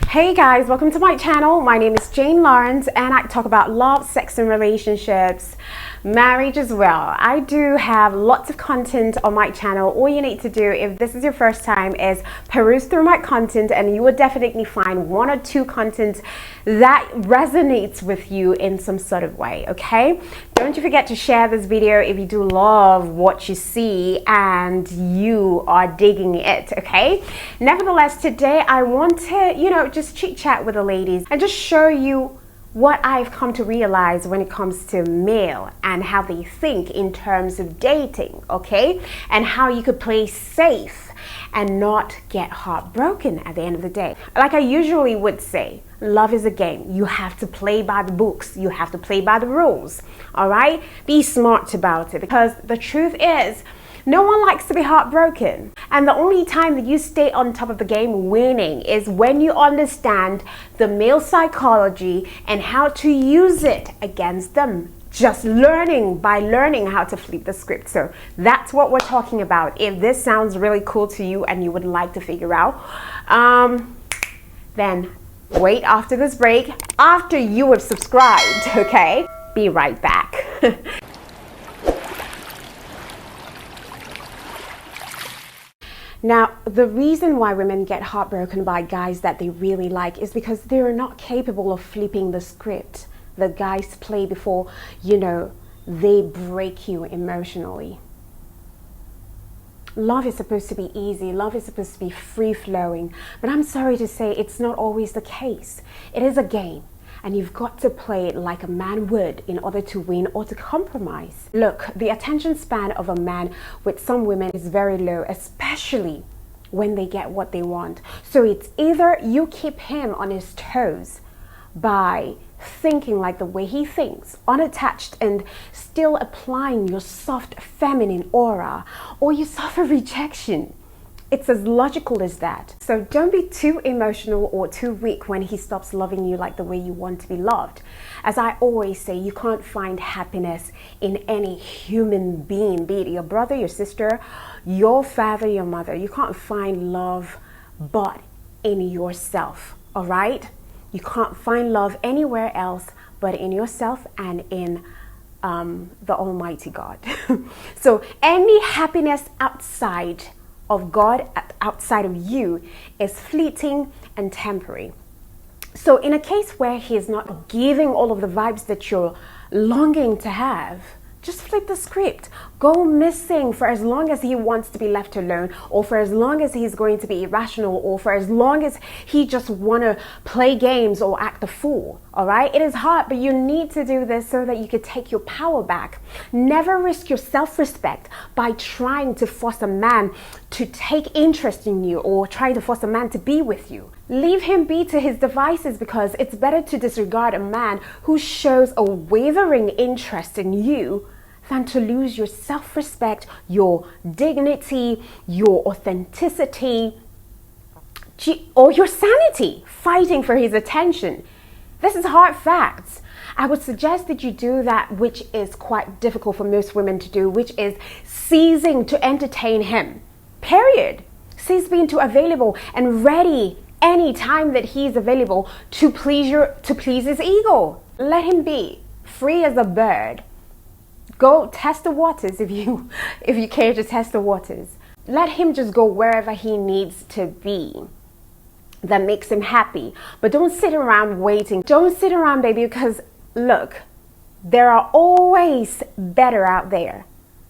Hey guys, welcome to my channel. My name is Jane Lawrence and I talk about love, sex and relationships, marriage as well. I do have lots of content on my channel. All you need to do if this is your first time is peruse through my content and you will definitely find one or two content that resonates with you in some sort of way, okay? Don't you forget to share this video if you do love what you see and you are digging it, okay? Nevertheless, today I want to, just chit chat with the ladies and just show you what I've come to realize when it comes to male and how they think in terms of dating, okay? And how you could play safe and not get heartbroken at the end of the day. Like I usually would say, love is a game. You have to play by the books. You have to play by the rules, all right? Be smart about it because the truth is, no one likes to be heartbroken. And the only time that you stay on top of the game winning is when you understand the male psychology and how to use it against them. Just learning how to flip the script. So that's what we're talking about. If this sounds really cool to you and you would like to figure out, then wait after this break, after you have subscribed, okay? Be right back. Now, the reason why women get heartbroken by guys that they really like is because they're not capable of flipping the script that guys play before, they break you emotionally. Love is supposed to be easy. Love is supposed to be free-flowing. But I'm sorry to say it's not always the case. It is a game. And you've got to play it like a man would in order to win or to compromise. Look, the attention span of a man with some women is very low, especially when they get what they want. So it's either you keep him on his toes by thinking like the way he thinks, unattached and still applying your soft feminine aura, or you suffer rejection. It's as logical as that. So don't be too emotional or too weak when he stops loving you like the way you want to be loved. As I always say, you can't find happiness in any human being, be it your brother, your sister, your father, your mother. You can't find love but in yourself, all right? You can't find love anywhere else but in yourself and in the Almighty God. So any happiness outside of God, outside of you, is fleeting and temporary. So in a case where he is not giving all of the vibes that you're longing to have, just flip the script. Go missing for as long as he wants to be left alone, or for as long as he's going to be irrational, or for as long as he just want to play games or act a fool, all right? It is hard, but you need to do this so that you can take your power back. Never risk your self-respect by trying to force a man to take interest in you or trying to force a man to be with you. Leave him be to his devices because it's better to disregard a man who shows a wavering interest in you than to lose your self-respect, your dignity, your authenticity, or your sanity fighting for his attention. This is hard facts. I would suggest that you do that which is quite difficult for most women to do, which is ceasing to entertain him. Period. Cease being too available and ready any time that he's available to please his ego. Let him be free as a bird. Go test the waters if you care to test the waters. Let him just go wherever he needs to be that makes him happy. But don't sit around waiting. Don't sit around, baby, because look, there are always better out there.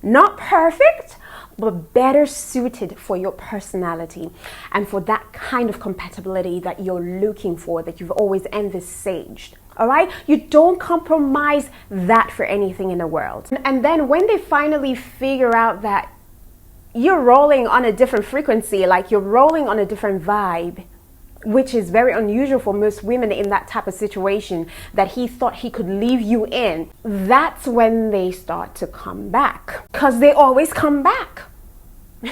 Not perfect, but better suited for your personality and for that kind of compatibility that you're looking for, that you've always envisaged. All right? You don't compromise that for anything in the world. And then when they finally figure out that you're rolling on a different frequency, like you're rolling on a different vibe, which is very unusual for most women in that type of situation that he thought he could leave you in, that's when they start to come back. Because they always come back.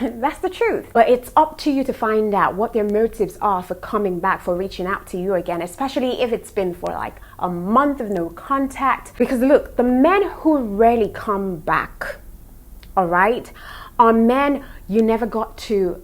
That's the truth. But it's up to you to find out what their motives are for coming back, for reaching out to you again, especially if it's been for like a month of no contact. Because look, the men who rarely come back, all right, On men, you never got to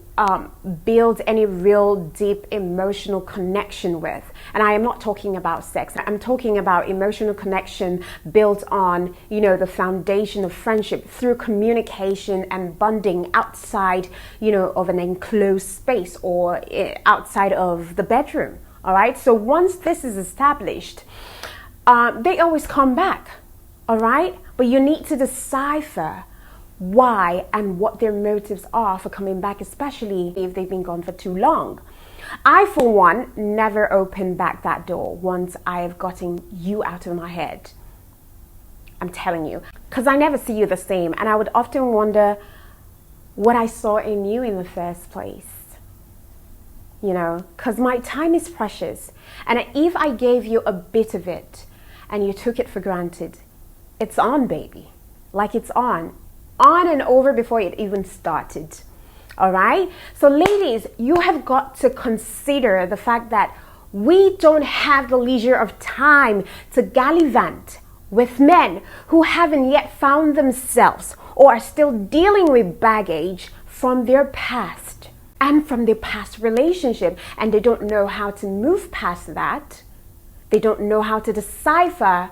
build any real deep emotional connection with. And I am not talking about sex. I'm talking about emotional connection built on, the foundation of friendship through communication and bonding outside, of an enclosed space or outside of the bedroom. All right. So once this is established, they always come back. All right. But you need to decipher why and what their motives are for coming back, especially if they've been gone for too long. I, for one, never open back that door once I've gotten you out of my head. I'm telling you, because I never see you the same, and I would often wonder what I saw in you in the first place. Because my time is precious, and if I gave you a bit of it and you took it for granted, it's on, baby. Like it's on and over before it even started. All right. So ladies, you have got to consider the fact that we don't have the leisure of time to gallivant with men who haven't yet found themselves or are still dealing with baggage from their past and from their past relationship, and they don't know how to move past that. They don't know how to decipher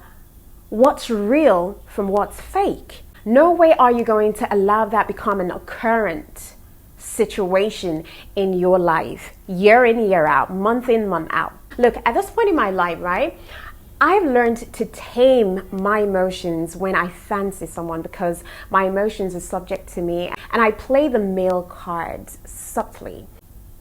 what's real from what's fake. No way are you going to allow that become an occurrent situation in your life, year in, year out, month in, month out. Look, at this point in my life, right, I've learned to tame my emotions when I fancy someone, because my emotions are subject to me, and I play the male cards subtly.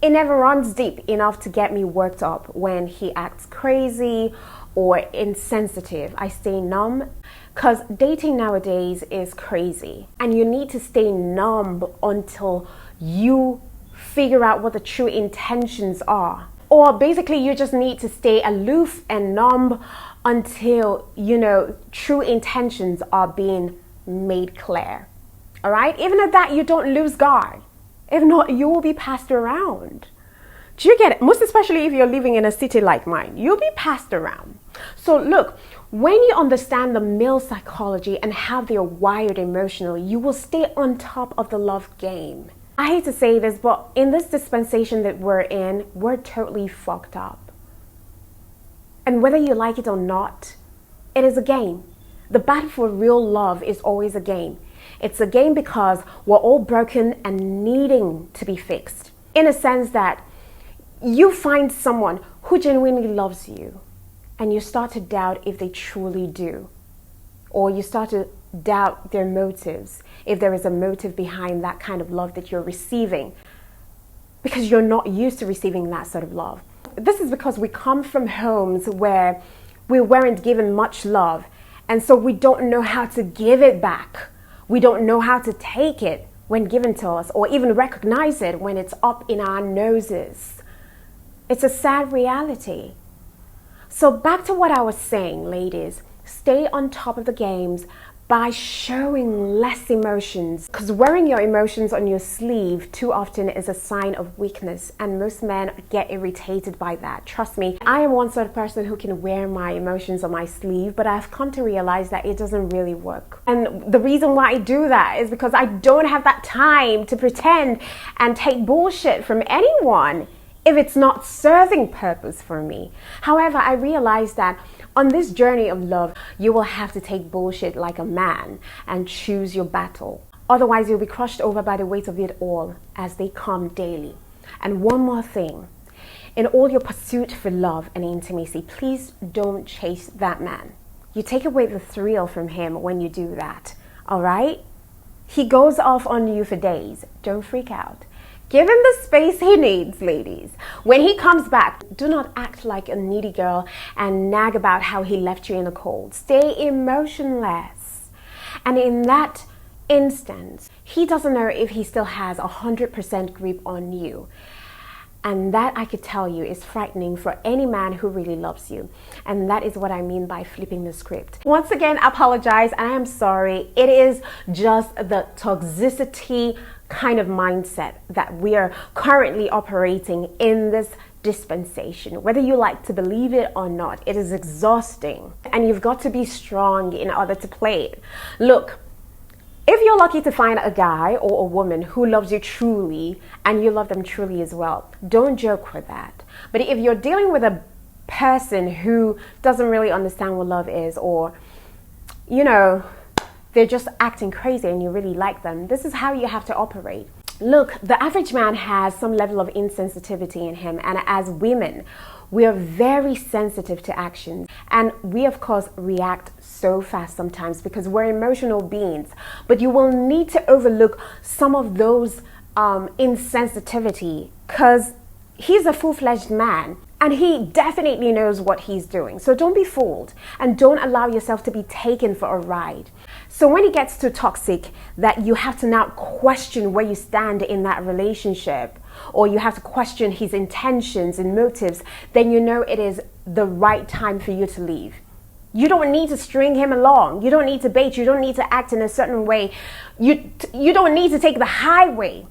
It never runs deep enough to get me worked up when he acts crazy or insensitive. I stay numb, because dating nowadays is crazy, and you need to stay numb until you figure out what the true intentions are. Or basically you just need to stay aloof and numb until, true intentions are being made clear. All right? Even at that, you don't lose guard. If not, you will be passed around. Do you get it? Most especially if you're living in a city like mine, you'll be passed around. So look, when you understand the male psychology and how they're wired emotionally, you will stay on top of the love game. I hate to say this, but in this dispensation that we're in, we're totally fucked up. And whether you like it or not, it is a game. The battle for real love is always a game. It's a game because we're all broken and needing to be fixed. In a sense that you find someone who genuinely loves you, and you start to doubt if they truly do. Or you start to doubt their motives, if there is a motive behind that kind of love that you're receiving, because you're not used to receiving that sort of love. This is because we come from homes where we weren't given much love, and so we don't know how to give it back. We don't know how to take it when given to us, or even recognize it when it's up in our noses. It's a sad reality. So back to what I was saying, ladies, stay on top of the games by showing less emotions, because wearing your emotions on your sleeve too often is a sign of weakness, and most men get irritated by that. Trust me, I am one sort of person who can wear my emotions on my sleeve, but I've come to realize that it doesn't really work. And the reason why I do that is because I don't have that time to pretend and take bullshit from anyone if it's not serving purpose for me. However, I realize that on this journey of love, you will have to take bullshit like a man and choose your battle. Otherwise, you'll be crushed over by the weight of it all as they come daily. And one more thing, in all your pursuit for love and intimacy, please don't chase that man. You take away the thrill from him when you do that, all right? He goes off on you for days. Don't freak out. Give him the space he needs, ladies. When he comes back, do not act like a needy girl and nag about how he left you in the cold. Stay emotionless. And in that instance, he doesn't know if he still has 100% grip on you. And that, I could tell you, is frightening for any man who really loves you. And that is what I mean by flipping the script. Once again, I apologize and I am sorry. It is just the toxicity kind of mindset that we are currently operating in this dispensation. Whether you like to believe it or not, it is exhausting. And you've got to be strong in order to play it. Look, If you're lucky to find a guy or a woman who loves you truly and you love them truly as well, don't joke with that. But if you're dealing with a person who doesn't really understand what love is, or, you know, they're just acting crazy and you really like them, this is how you have to operate. Look, the average man has some level of insensitivity in him, and as women, we are very sensitive to actions, and we of course react so fast sometimes because we're emotional beings. But you will need to overlook some of those insensitivity, because he's a full-fledged man and he definitely knows what he's doing. So don't be fooled and don't allow yourself to be taken for a ride. So when it gets too toxic that you have to now question where you stand in that relationship, or you have to question his intentions and motives, then you know it is the right time for you to leave. You don't need to string him along. You don't need to bait. You don't need to act in a certain way. You don't need to take the highway.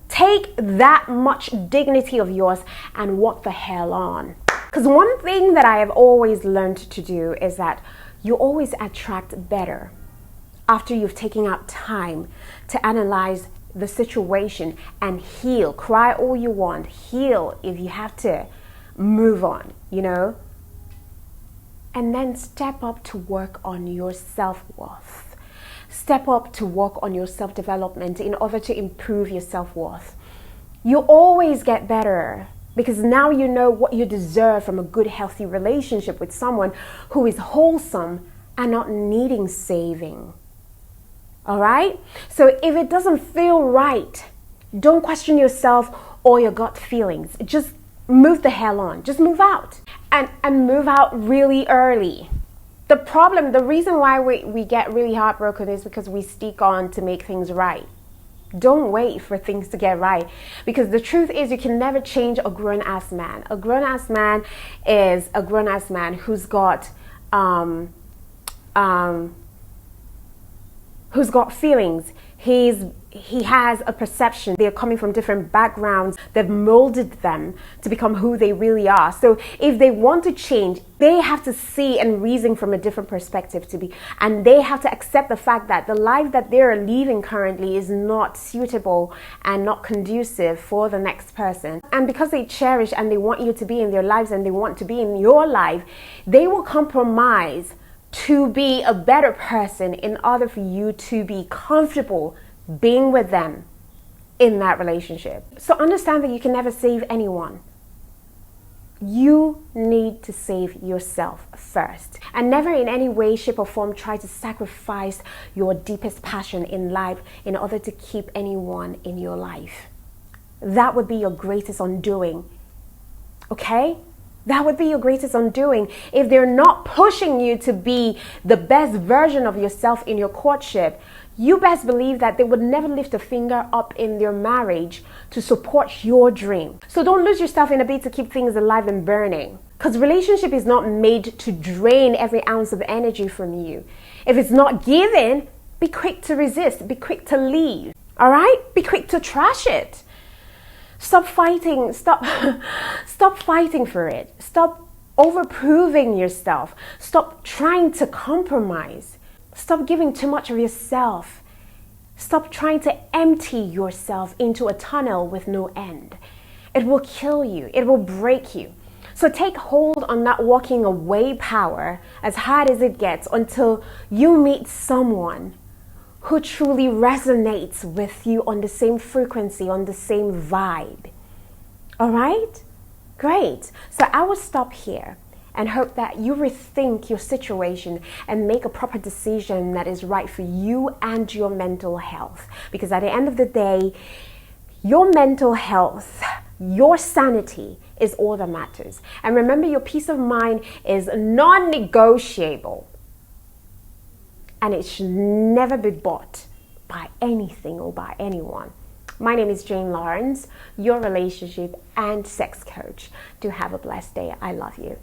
Take that much dignity of yours and walk the hell on. Because one thing that I have always learned to do is that you always attract better after you've taken out time to analyze the situation and heal. Cry all you want. Heal if you have to. Move on, you know? And then step up to work on your self-worth. Step up to work on your self-development in order to improve your self-worth. You always get better because now you know what you deserve from a good, healthy relationship with someone who is wholesome and not needing saving. All right? So if it doesn't feel right, don't question yourself or your gut feelings. Just move the hell on. Just move out. And move out really early. The reason why we get really heartbroken is because we stick on to make things right. Don't wait for things to get right. Because the truth is you can never change a grown-ass man. A grown-ass man is a grown-ass man who's got feelings. He has a perception. They're coming from different backgrounds. They've molded them to become who they really are. So if they want to change, they have to see and reason from a different perspective and they have to accept the fact that the life that they're living currently is not suitable and not conducive for the next person. And because they cherish and they want you to be in their lives and they want to be in your life, they will compromise to be a better person in order for you to be comfortable being with them in that relationship. So understand that you can never save anyone. You need to save yourself first. And never in any way, shape or form try to sacrifice your deepest passion in life in order to keep anyone in your life. That would be your greatest undoing. Okay? That would be your greatest undoing. If they're not pushing you to be the best version of yourself in your courtship, you best believe that they would never lift a finger up in their marriage to support your dream. So don't lose yourself in a bid to keep things alive and burning. Because relationship is not made to drain every ounce of energy from you. If it's not given, be quick to resist. Be quick to leave. All right? Be quick to trash it. Stop fighting. Stop fighting for it. Stop overproving yourself. Stop trying to compromise. Stop giving too much of yourself. Stop trying to empty yourself into a tunnel with no end. It will kill you. It will break you. So take hold on that walking away power as hard as it gets until you meet someone who truly resonates with you on the same frequency, on the same vibe. All right? Great. So I will stop here and hope that you rethink your situation and make a proper decision that is right for you and your mental health. Because at the end of the day, your mental health, your sanity is all that matters. And remember, your peace of mind is non-negotiable. And it should never be bought by anything or by anyone. My name is Jane Lawrence, your relationship and sex coach. Do have a blessed day. I love you.